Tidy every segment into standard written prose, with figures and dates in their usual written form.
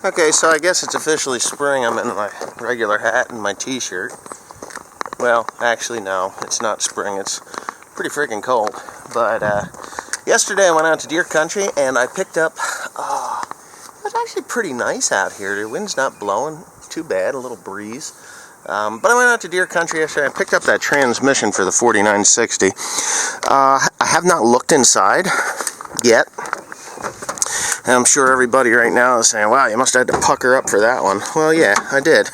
Okay, so I guess it's officially spring. I'm in my regular hat and my t-shirt. Well, actually no, it's not spring. It's pretty freaking cold. But yesterday I went out to deer country and I picked up, it was actually pretty nice out here. The wind's not blowing too bad, a little breeze. But I went out to deer country yesterday and picked up that transmission for the 4960. I have not looked inside yet. And I'm sure everybody right now is saying, wow, you must have had to pucker up for that one. Well, yeah, I did.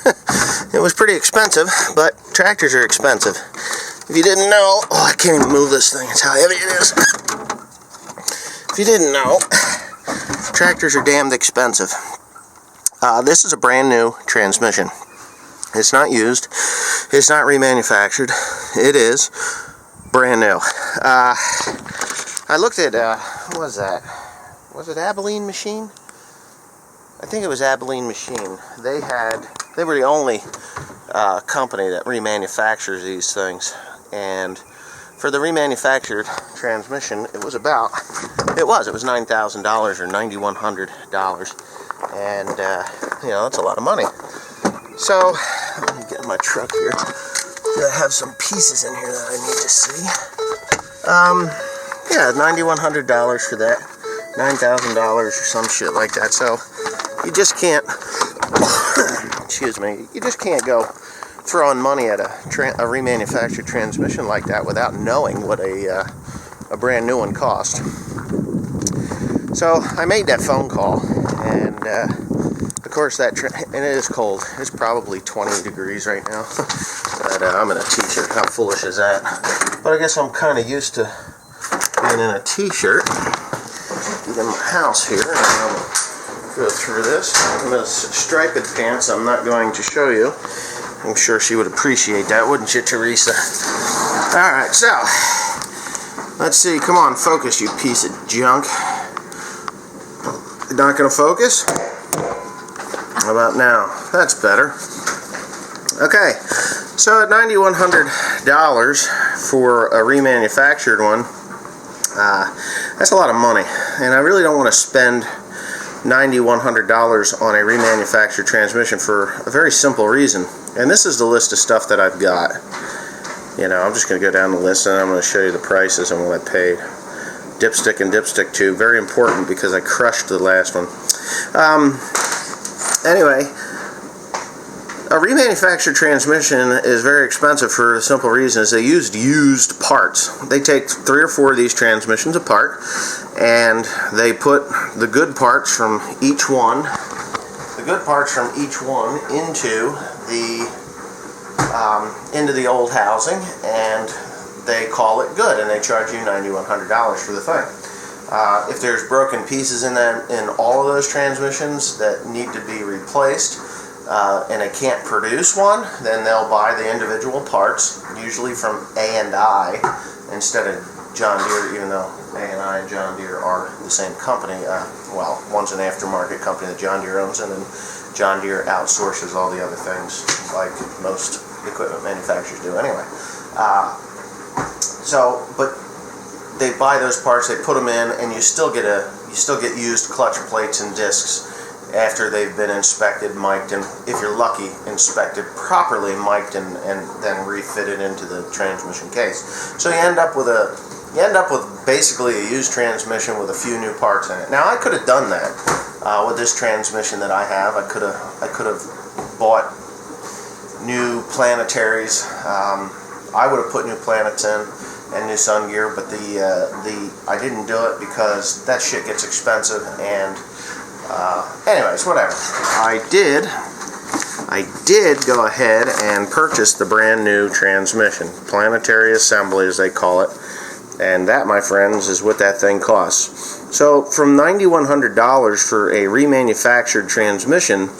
It was pretty expensive, but tractors are expensive. If you didn't know, I can't even move this thing, it's how heavy it is. If you didn't know, tractors are damned expensive. This is a brand new transmission. It's not used, it's not remanufactured, it is brand new. I looked at, what was that? Was it Abilene Machine? I think it was Abilene Machine. They were the only company that remanufactures these things. And for the remanufactured transmission, it was $9,000 or $9,100. And, that's a lot of money. So, let me get in my truck here. I have some pieces in here that I need to see. Yeah, $9,100 for that. $9,000 or some shit like that. So you just can't excuse me, you just can't go throwing money at a remanufactured transmission like that without knowing what a brand new one cost. So I made that phone call, and of course and it is cold. It's probably 20 degrees right now. But I'm in a t-shirt. How foolish is that? But I guess I'm kind of used to being in a t-shirt. In my house here, and I'll go through this. In those striped pants, I'm not going to show you. I'm sure she would appreciate that, wouldn't you, Teresa? Alright, so let's see. Come on, focus, you piece of junk. You're not going to focus? How about now? That's better. Okay, so at $9,100 for a remanufactured one, that's a lot of money, and I really don't want to spend $9,100 on a remanufactured transmission for a very simple reason. And this is the list of stuff that I've got. I'm just going to go down the list and I'm going to show you the prices and what I paid. Dipstick and dipstick tube, very important because I crushed the last one. Anyway, a remanufactured transmission is very expensive for the simple reason is they use used parts. They take 3 or 4 of these transmissions apart and they put the good parts from each one into the old housing, and they call it good, and they charge you $9,100 for the thing. If there's broken pieces in all of those transmissions that need to be replaced, and they can't produce one, then they'll buy the individual parts, usually from A&I instead of John Deere, even though A&I and John Deere are the same company. Well, one's an aftermarket company that John Deere owns, and then John Deere outsources all the other things like most equipment manufacturers do anyway. But they buy those parts, they put them in, and you still get used clutch plates and discs after they've been inspected, mic'd, and if you're lucky, inspected properly, mic'd, and then refitted into the transmission case. So you end up with basically a used transmission with a few new parts in it. Now I could have done that with this transmission that I have. I could have bought new planetaries. I would have put new planets in and new sun gear, but I didn't do it because that shit gets expensive. And anyways, whatever. I did go ahead and purchase the brand new transmission, planetary assembly as they call it, and that, my friends, is what that thing costs. So from $9,100 for a remanufactured transmission,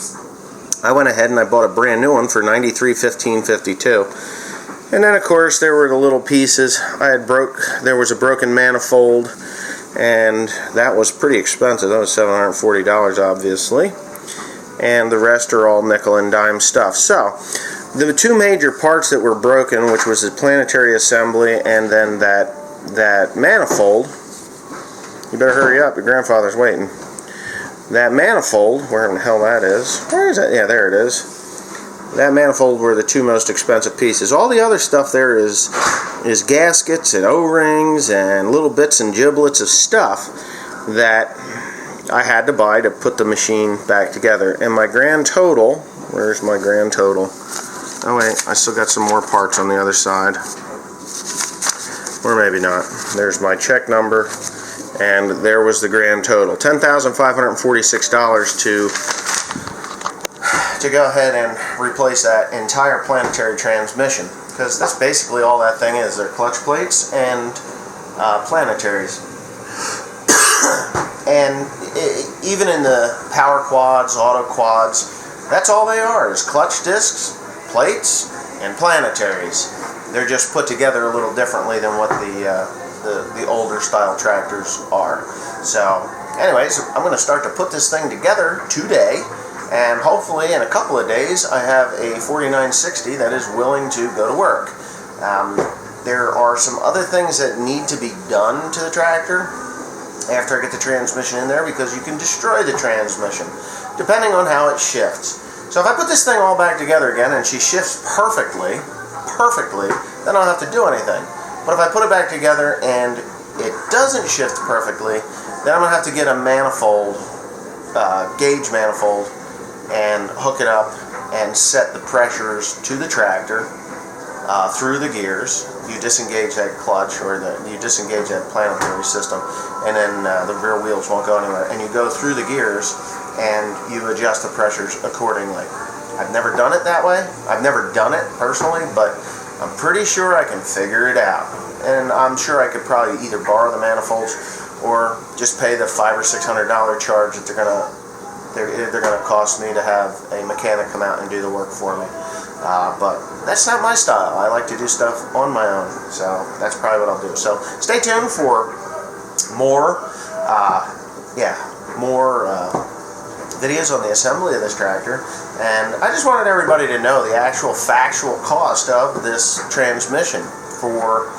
I went ahead and I bought a brand new one for $93,552. And then of course there were the little pieces. There was a broken manifold, and that was pretty expensive. That was $740 obviously, and the rest are all nickel and dime stuff. So the 2 major parts that were broken, which was the planetary assembly and then that manifold, you better hurry up, your grandfather's waiting. that manifold, where in the hell that is, where is that? Yeah, there it is. That manifold were the two most expensive pieces. All the other stuff there is gaskets and O-rings and little bits and giblets of stuff that I had to buy to put the machine back together. And my grand total, where's my grand total? Oh wait, I still got some more parts on the other side. Or maybe not. There's my check number, and there was the grand total. $10,546 to go ahead and replace that entire planetary transmission. Because that's basically all that thing is. They're clutch plates and planetaries. And even in the power quads, auto quads, that's all they are, is clutch discs, plates, and planetaries. They're just put together a little differently than what the older style tractors are. So anyways, I'm going to start to put this thing together today, and hopefully in a couple of days I have a 4960 that is willing to go to work. There are some other things that need to be done to the tractor after I get the transmission in there, because you can destroy the transmission depending on how it shifts. So if I put this thing all back together again and she shifts perfectly, then I don't have to do anything. But if I put it back together and it doesn't shift perfectly, then I'm going to have to get a manifold, gauge manifold, and hook it up and set the pressures to the tractor through the gears. You disengage that clutch, or you disengage that planetary system, and then the rear wheels won't go anywhere. And you go through the gears and you adjust the pressures accordingly. I've never done it that way. I've never done it personally, but I'm pretty sure I can figure it out. And I'm sure I could probably either borrow the manifolds or just pay the $500 or $600 charge that they're gonna cost me to have a mechanic come out and do the work for me. But that's not my style. I like to do stuff on my own, so that's probably what I'll do. So stay tuned for more videos on the assembly of this tractor. And I just wanted everybody to know the actual factual cost of this transmission for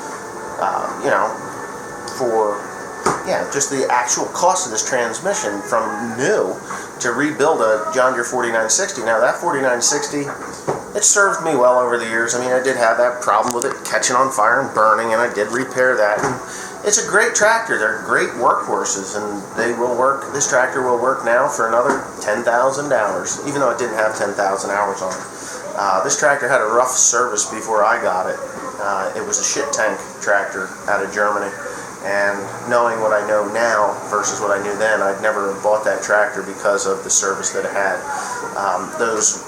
just the actual cost of this transmission from new to rebuild a John Deere 4960. Now that 4960, it served me well over the years. I mean, I did have that problem with it catching on fire and burning, and I did repair that. And it's a great tractor. They're great workhorses, and they will work. This tractor will work now for another 10,000 hours, even though it didn't have 10,000 hours on it. This tractor had a rough service before I got it. It was a shit tank tractor out of Germany. And knowing what I know now versus what I knew then, I'd never have bought that tractor because of the service that it had. Those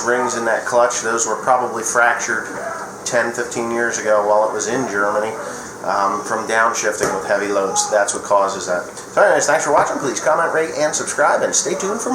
rings in that clutch, those were probably fractured 10-15 years ago while it was in Germany from downshifting with heavy loads. That's what causes that. So anyways, thanks for watching. Please comment, rate, and subscribe, and stay tuned for more.